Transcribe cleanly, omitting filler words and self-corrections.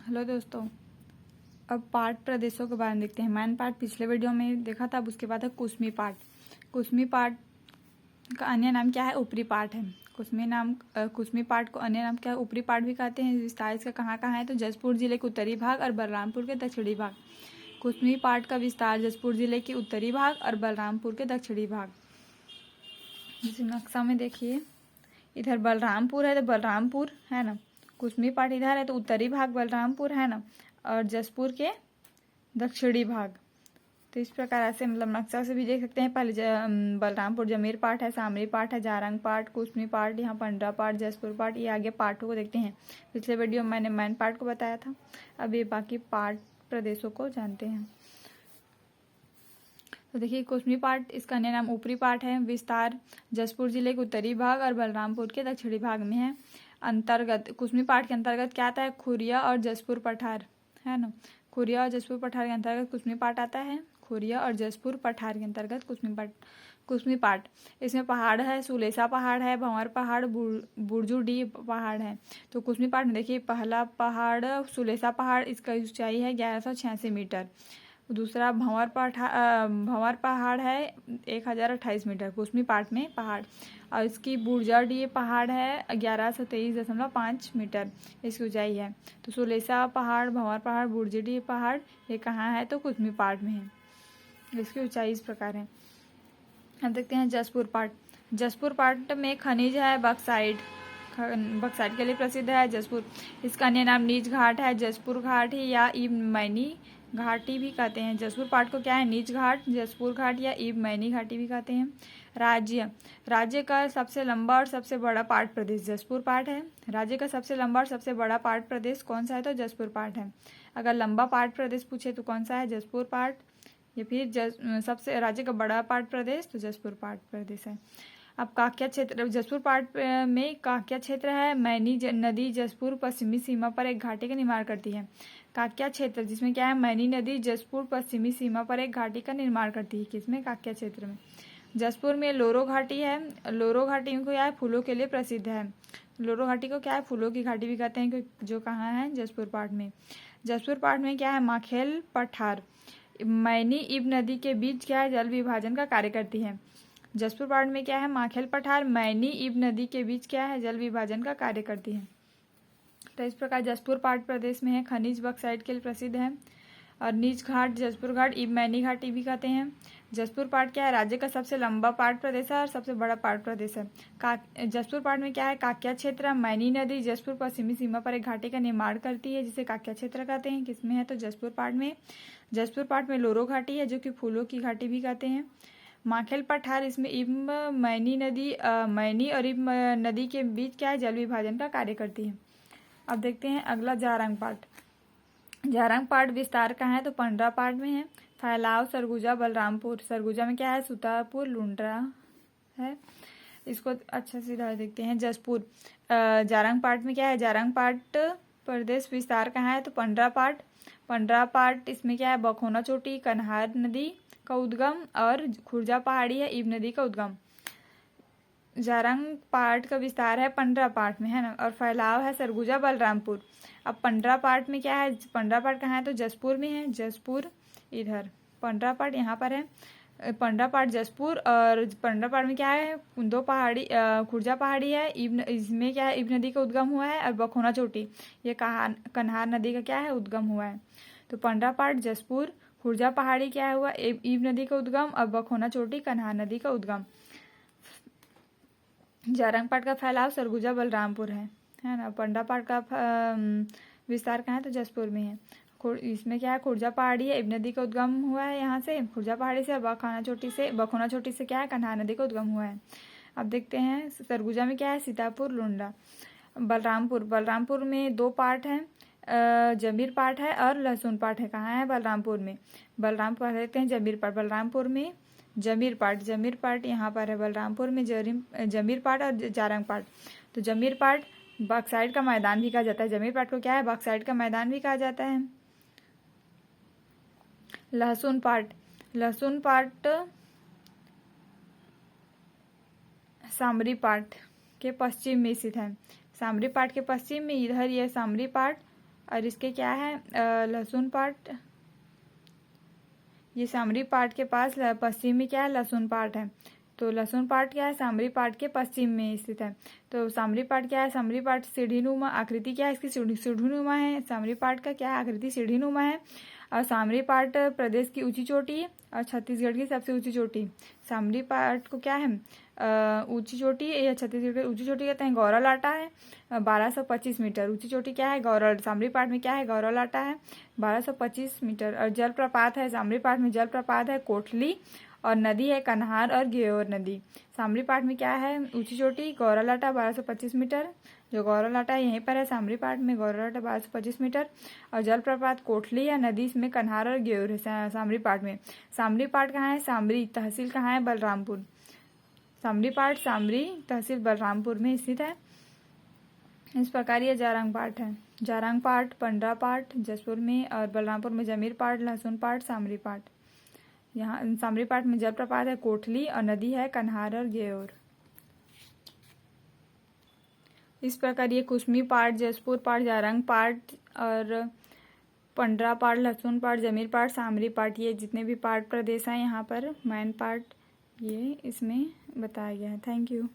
Hello दोस्तों, अब पाठ प्रदेशों के बारे में देखते हैं। मैन पाठ पिछले वीडियो में देखा था। अब उसके बाद है कुसमी पाठ। कुसमी पाठ का अन्य नाम क्या है? ऊपरी पाठ है। कुसमी पाठ को अन्य नाम क्या है? ऊपरी पाठ भी कहते हैं। विस्तार इसका कहाँ कहाँ है? तो जसपुर जिले के उत्तरी भाग और बलरामपुर के दक्षिणी भाग। कुसमी पाठ का विस्तार जसपुर जिले के उत्तरी भाग और बलरामपुर के दक्षिणी भाग। जैसे नक्शा में देखिए, इधर बलरामपुर है तो बलरामपुर है ना, कुसमी पाठ इधर है तो उत्तरी भाग बलरामपुर है ना, और जसपुर के दक्षिणी भाग। तो इस प्रकार से मतलब नक्शा से भी देख सकते हैं। पहले बलरामपुर जमीर पाठ है, सामरी पाठ है, जारंग पाठ, कुसमी पाठ, यहाँ पंडरा पाठ, जसपुर पाठ। ये आगे पाठों को देखते हैं। पिछले वीडियो में मैंने मैन पाठ को बताया था। अब ये बाकी पाठ प्रदेशों को जानते हैं। तो देखिए, कुसमी पाठ इसका अन्य नाम ऊपरी पाठ है। विस्तार जसपुर जिले के उत्तरी भाग और बलरामपुर के दक्षिणी भाग में है। अंतर्गत कुसमी पाठ के अंतर्गत क्या आता है? खुरिया और जसपुर पठार है ना। खुरिया और जसपुर पठार के अंतर्गत कुसमी पाठ आता है। खुरिया और जसपुर पठार के अंतर्गत कुसमी पाठ। इसमें पहाड़ है, सुलेसा पहाड़ है, भंवर पहाड़, बुरजुडी पहाड़ है। तो कुसमी पाठ में देखिए, पहला पहाड़ सुलेसा पहाड़, इसका ऊंचाई है 1186 मीटर। दूसरा भंवर पहाड़ है 1028 मीटर कुसमी पाठ में पहाड़। और इसकी बुरजाडी पहाड़ है 1123.5 मीटर इसकी ऊंचाई है। तो सुलेसा पहाड़, भंवर पहाड़, बुरजाडी पहाड़ ये कहाँ है? तो कुसमी पाठ में है। इसकी ऊंचाई इस प्रकार है। अब देखते हैं जसपुर पाठ। जसपुर पाठ में खनिज है, बक्साइट के लिए प्रसिद्ध है जसपुर। इसका अन्य नाम नीच घाट है, जसपुर घाट ही या इब मैनी घाटी भी कहते हैं। जसपुर पाठ को क्या है? नीच घाट, जसपुर घाट या इब मैनी घाटी भी कहते हैं। राज्य का सबसे लंबा और सबसे बड़ा पाठ प्रदेश जसपुर पाठ है। राज्य का सबसे लंबा और सबसे बड़ा पाठ प्रदेश कौन सा है? तो जसपुर पाठ है। अगर लंबा पाठ प्रदेश पूछे तो कौन सा है? जसपुर पाठ। या फिर सबसे राज्य का बड़ा पाठ प्रदेश तो जसपुर पाठ प्रदेश है। अब काक्या क्षेत्र, जसपुर पाठ में काक्या क्षेत्र है। मैनी नदी जसपुर पश्चिमी सीमा पर एक घाटी का निर्माण करती है। काक्या क्षेत्र जिसमें क्या है? मैनी नदी जसपुर पश्चिमी सीमा पर एक घाटी का निर्माण करती है। किसमें? काक्या क्षेत्र में। जसपुर में लोरो घाटी है। लोरो घाटी को क्या है? फूलों के लिए प्रसिद्ध है। लोरो घाटी को क्या है? फूलों की घाटी भी कहते हैं, जो कहाँ है? जसपुर पाठ में। जसपुर पाठ में क्या है? माखेल पठार मैनी इब नदी के बीच क्या है? जल विभाजन का कार्य करती है। जसपुर पाठ में क्या है? माखेल पठार मैनी इब नदी के बीच क्या है? जल विभाजन का कार्य करती है। तो इस प्रकार जसपुर पाठ प्रदेश में है। खनिज बक्साइट के लिए प्रसिद्ध है। और नीच घाट, जसपुर घाट, इब मैनी घाटी भी कहते हैं। जसपुर पाठ क्या है? राज्य का सबसे लंबा पाठ प्रदेश है और सबसे बड़ा पाठ प्रदेश है। जसपुर पाठ में क्या है? काक्या क्षेत्र, मैनी नदी जसपुर पश्चिमी सीमा पर एक घाटी का निर्माण करती है, जिसे काक्या क्षेत्र कहते हैं। किसमें है? तो जसपुर पाठ में। जसपुर पाठ में लोरो घाटी है, जो कि फूलों की घाटी भी कहते हैं। माखेल पठार, इसमें मैनी और इब नदी के बीच क्या है? जल विभाजन का कार्य करती है। अब देखते हैं अगला जारंग पाठ। जारंग पाठ विस्तार कहाँ है? तो पंडरा पाठ में है। फैलाव सरगुजा बलरामपुर। सरगुजा में क्या है? सुतापुर लुंड्रा है। इसको अच्छा सीधा देखते हैं। जसपुर जारंग पाठ में क्या है? जारंग पाठ प्रदेश विस्तार कहाँ है? तो पंडरा पाठ। पंडरा पाठ इसमें क्या है? बखोना चोटी, कन्हार नदी का उद्गम और खुर्जा पहाड़ी है, इब नदी का उद्गम। जारंग पाठ का विस्तार है पंडरा पाठ में है ना, और फैलाव है सरगुजा बलरामपुर। अब पंडरा पाठ में क्या है? पंडरा पाठ कहाँ है? तो जसपुर में है। जसपुर इधर, पंडरा पाठ यहाँ पर है। पंडरा पाठ जसपुर, और पंडरा पाठ में क्या है? दो पहाड़ी, खुर्जा पहाड़ी है, इसमें क्या है? इब नदी का उद्गम हुआ है। और बखोना चोटी ये कन्हार नदी का क्या है? उद्गम हुआ है। तो पंडरा पाठ जसपुर, खुर्जा पहाड़ी क्या हुआ? इब नदी का उद्गम, और बखोना चोटी कन्हार नदी का उद्गम। जारंग पाठ का फैलाव सरगुजा बलरामपुर है ना। पंडा पाठ का विस्तार कहाँ है? तो जसपुर में है। इसमें क्या है? खुर्जा पहाड़ी है, इब नदी का उद्गम हुआ है यहाँ से खुर्जा पहाड़ी से। बखोना चोटी से क्या है? कन्हार नदी का उद्गम हुआ है। अब देखते हैं सरगुजा में क्या है? सीतापुर लुंडा। बलरामपुर में दो पाठ हैं, जमीर पाठ है और लहसुन पाठ है। कहाँ है? बलरामपुर में। बलरामपुर देखते हैं जमीर पाठ। बलरामपुर में जमीर पाठ यहाँ पर है। बलरामपुर में जमीर पाठ और जारंग पाठ। तो जमीर पाठ बक्साइट का मैदान भी कहा जाता है। जमीर पाठ को क्या है? बक्साइट का मैदान भी कहा जाता है। लहसुन पाठ सामरी पाठ के पश्चिम में स्थित है। सामरी पाठ के पश्चिम में इधर ये सामरी पाठ और इसके क्या है लहसुन पाट, ये सामरी पाट के पास पश्चिम में क्या है लहसुन पाट है। तो लहसुन पाट क्या है सामरी पाट के पश्चिम में स्थित है। तो सामरी पाट क्या है, सामरी पाट सीढ़ीनुमा आकृति क्या है इसकी सीढ़ीनुमा है। सामरी पाट का क्या है आकृति सीढ़ीनुमा है। और सामरी पाट प्रदेश की ऊंची चोटी है और छत्तीसगढ़ की सबसे ऊंची चोटी। सामरी पाट को क्या है ऊंची चोटी या छत्तीसगढ़ की ऊंची चोटी कहते हैं। गौरा लाटा है 1225 मीटर ऊंची चोटी क्या है गौरा। सामरी पाट में क्या है गौरा लाटा है 1225 मीटर। और जलप्रपात है सामरी पाट में जलप्रपात है कोटली और नदी है कन्हार और गेयोर नदी। सामरी पाट में क्या है ऊंची चोटी गौरा लाटा 1225 मीटर, जो गौरा लाटा यहीं पर है सामरी पाट में गौरा लाटा 1225 मीटर। और जलप्रपात कोटली या नदी इसमें कन्हार और गेयोर है सामरी पाट में। सामरी पाट कहाँ है, सामरी तहसील कहाँ है बलरामपुर। सामरी पाट सामरी तहसील बलरामपुर में स्थित है। इस प्रकार ये जारंग पाट है। जारंग पाट, पंडरा पाट जसपुर में और बलरामपुर में जमीर पाट, लहसुन पाट, सामरी पाट। यहाँ सामरी पाट में जलप्रपात है कोटली और नदी है कन्हार और गेयोर। इस प्रकार ये कुसमी पाट, जसपुर पाट, जारंग पाट और पंडरा पाट, लहसुन पाट, जमीर पाट, सामरी पाट, ये जितने भी पाट प्रदेश हैं यहाँ पर मैन पार्ट ये इसमें बताया गया है। Thank you.